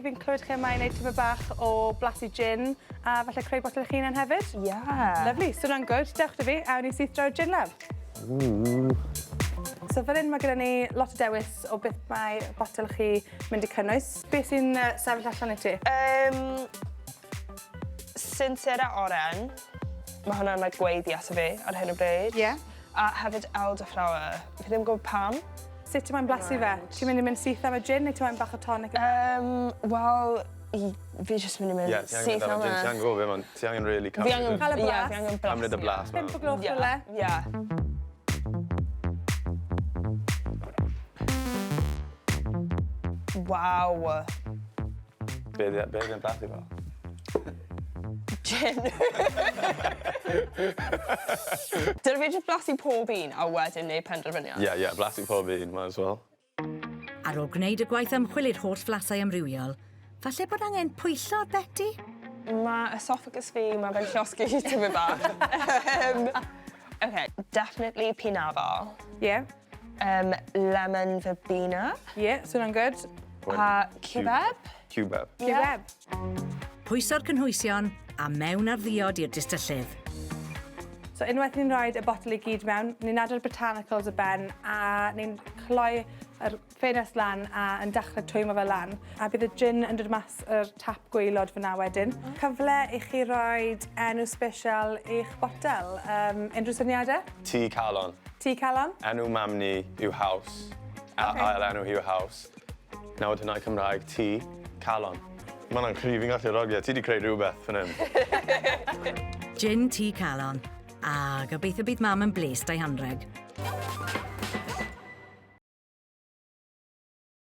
fi'n clywed chi yma i wneud tyfu bach o blasu gin a falle creu botel eich hunan hefyd? Yeah. Lovely, so hwnna'n good. Dewch dy fi, a wni syth draw gin laf. So fan hyn mae gyda ni lot o dewis o beth mae botel chi mynd i cynnwys. Beth sy'n sefyll allan i ti? Sinter a oren. Mae hwnna'n like gweiddi ato fi ar hyn o bryd. Ie. A hefyd elderflower. Fi ddim yn gwybod pam. Sut ti'n blasu fe? Ti'n mynd i mynd syth am y gin neu ti'n mynd bach o tonic? Wel, fi jyst mynd i mynd syth am y... Ti angen gofio, man. Ti angen really Cael y blas? Ie, fi angen blas. Cymryd y blas, man. 5 o gloch rhywle? Ie. Waw. Be ydyn blasu fel? Gin. Dyna fi jyst blasu pob un a wedyn neu penderfyniad? Ie, blasu pob un, might as well. Ar ôl gwneud y gwaith ymchwil i'r holl flasau amrywiol, falle bod angen pwyllo'r Beti? Mae esophagus fi, mae fe'n llosgu tyfu bach. OK, definitely pîn-afal. Ie. Lemon verbena. Ie, so hwnna'n good. A cubeb. Cubeb. Cubeb. Pwyso'r cynhwysion a mewn ar ddiod i'r distyllydd. So unwaith ni'n rhoi y botel i gyd mewn, ni'n adrodd botanicals y ben a ni'n cloi yr ffenest lan a yn dechrau twymo fe lan. A bydd y gin yn dod mas yr tap gwaelod fyna wedyn. Cyfle i chi roi enw special i'ch botel. Unrhyw syniadau? Tŷ calon. Tŷ calon? Enw mam ni yw House. Ail enw yw House. Nawr hynna Cymraeg, tŷ calon. Mae hwnna'n cryf fi'n gallu rogio. Ti wedi creu rhywbeth fan hyn. Gin tŷ calon. A gobeithio bydd mam yn bles da'i hanreg.